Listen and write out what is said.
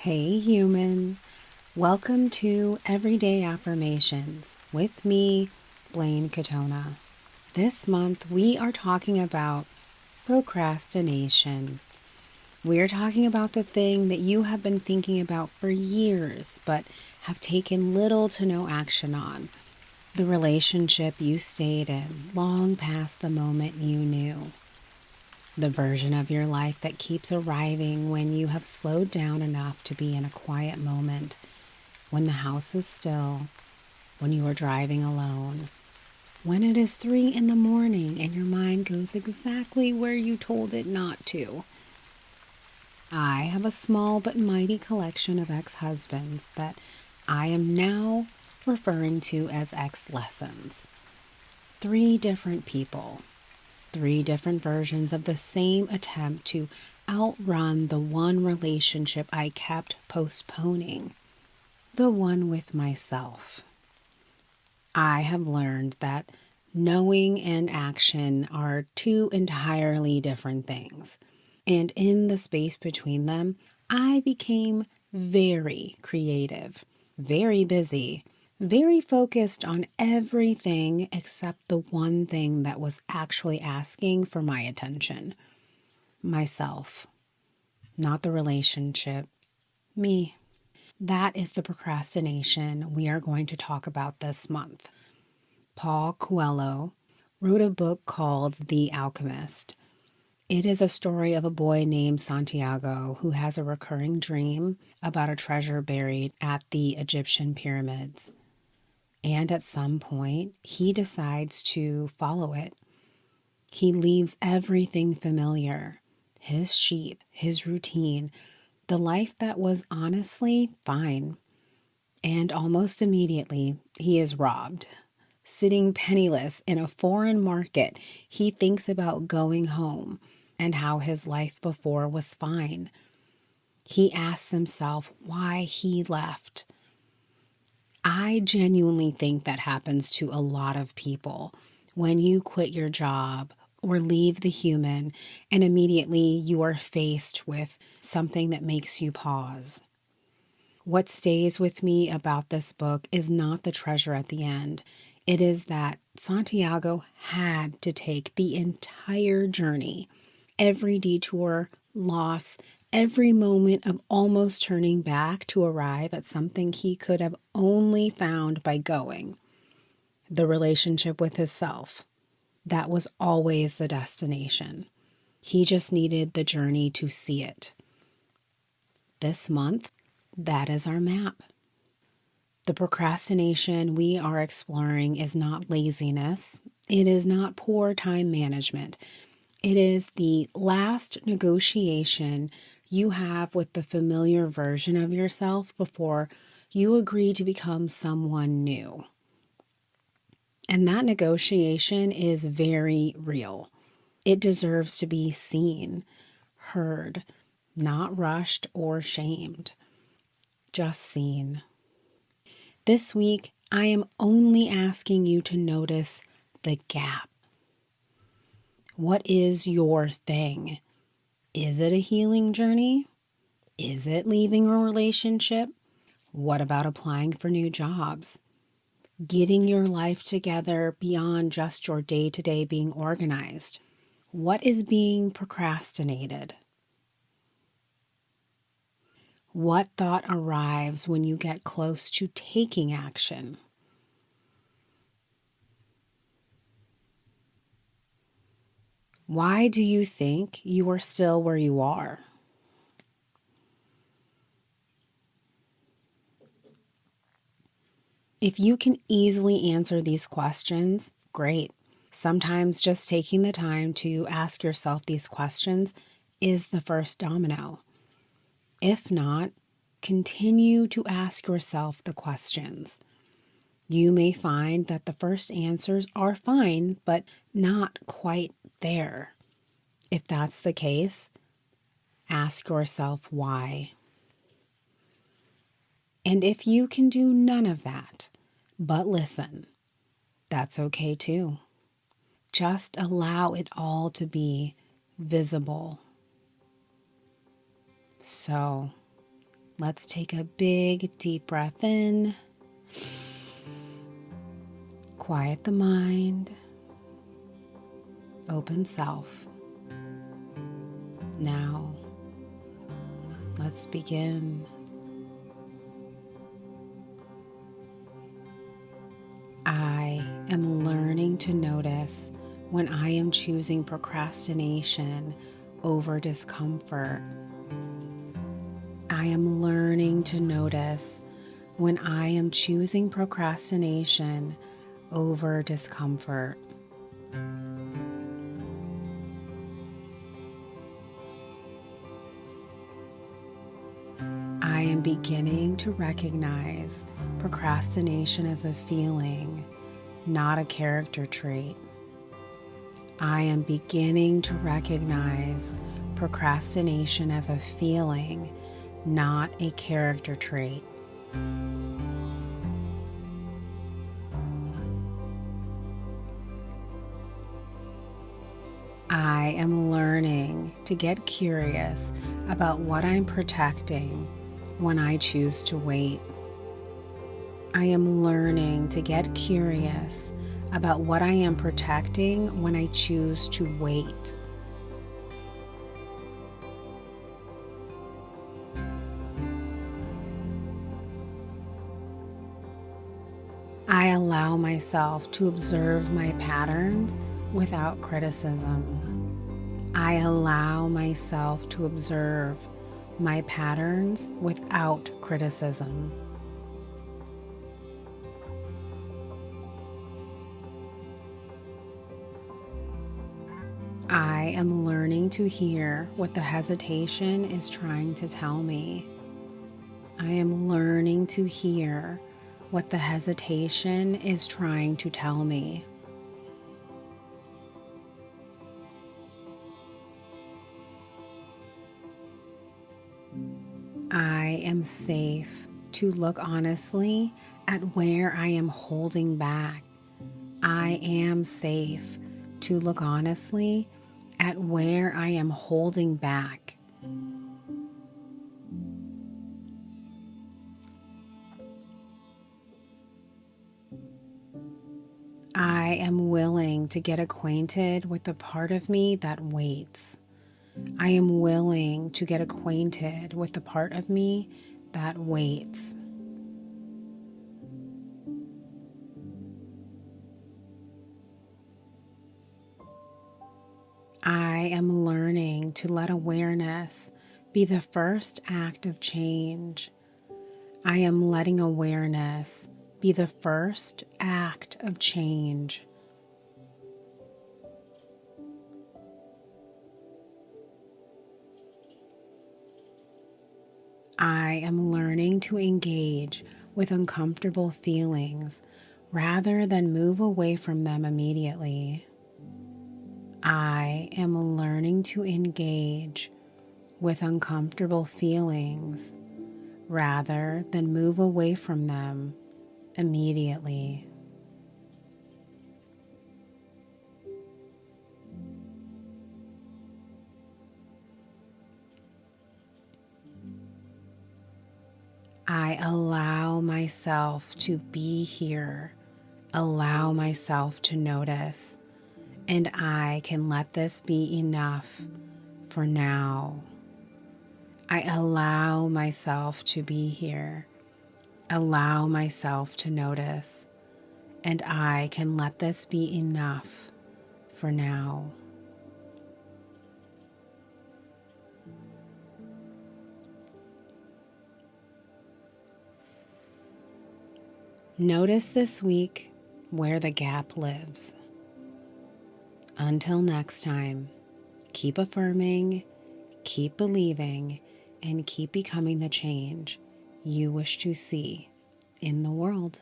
Hey human, welcome to Everyday Affirmations with me, Blaine Katona. This month we are talking about procrastination. We're talking about the thing that you have been thinking about for years but have taken little to no action on. The relationship you stayed in long past the moment you knew. The version of your life that keeps arriving when you have slowed down enough to be in a quiet moment, when the house is still, when you are driving alone, when it is 3 in the morning and your mind goes exactly where you told it not to. I have a small but mighty collection of ex-husbands that I am now referring to as ex-lessons. 3 different people. 3 different versions of the same attempt to outrun the one relationship I kept postponing, the one with myself. I have learned that knowing and action are 2 entirely different things, and in the space between them, I became very creative, very busy, very focused on everything except the one thing that was actually asking for my attention. Myself, not the relationship, me. That is the procrastination we are going to talk about this month. Paulo Coelho wrote a book called The Alchemist. It is a story of a boy named Santiago who has a recurring dream about a treasure buried at the Egyptian pyramids. And at some point, he decides to follow it. He leaves everything familiar, his sheep, his routine, the life that was honestly fine. And almost immediately, he is robbed. Sitting penniless in a foreign market, he thinks about going home and how his life before was fine. He asks himself why he left. I genuinely think that happens to a lot of people when you quit your job or leave the human and immediately you are faced with something that makes you pause. What stays with me about this book is not the treasure at the end. It is that Santiago had to take the entire journey, every detour, loss, every moment of almost turning back to arrive at something he could have only found by going. The relationship with himself. That was always the destination. He just needed the journey to see it. This month, that is our map. The procrastination we are exploring is not laziness. It is not poor time management. It is the last negotiation you have with the familiar version of yourself before you agree to become someone new. And that negotiation is very real. It deserves to be seen, heard, not rushed or shamed, just seen. This week, I am only asking you to notice the gap. What is your thing? Is it a healing journey? Is it leaving a relationship? What about applying for new jobs? Getting your life together beyond just your day-to-day being organized? What is being procrastinated? What thought arrives when you get close to taking action? Why do you think you are still where you are? If you can easily answer these questions, great. Sometimes just taking the time to ask yourself these questions is the first domino. If not, continue to ask yourself the questions. You may find that the first answers are fine, but not quite there. If that's the case, ask yourself why. And if you can do none of that, but listen, that's okay too. Just allow it all to be visible. So, Let's take a big, deep breath in. Quiet the mind. Open self. Now, let's begin. I am learning to notice when I am choosing procrastination over discomfort. I am learning to notice when I am choosing procrastination over discomfort. I am beginning to recognize procrastination as a feeling, not a character trait. I am beginning to recognize procrastination as a feeling, not a character trait. I am learning to get curious about what I'm protecting when I choose to wait. I am learning to get curious about what I am protecting when I choose to wait. I allow myself to observe my patterns without criticism. I allow myself to observe my patterns without criticism. I am learning to hear what the hesitation is trying to tell me. I am learning to hear what the hesitation is trying to tell me. I am safe to look honestly at where I am holding back. I am safe to look honestly at where I am holding back. I am willing to get acquainted with the part of me that waits. I am willing to get acquainted with the part of me that waits. I am learning to let awareness be the first act of change. I am letting awareness be the first act of change. I am learning to engage with uncomfortable feelings rather than move away from them immediately. I am learning to engage with uncomfortable feelings rather than move away from them immediately. I allow myself to be here, allow myself to notice, and I can let this be enough for now. I allow myself to be here, allow myself to notice, and I can let this be enough for now. Notice this week where the gap lives. Until next time, keep affirming, keep believing, and keep becoming the change you wish to see in the world.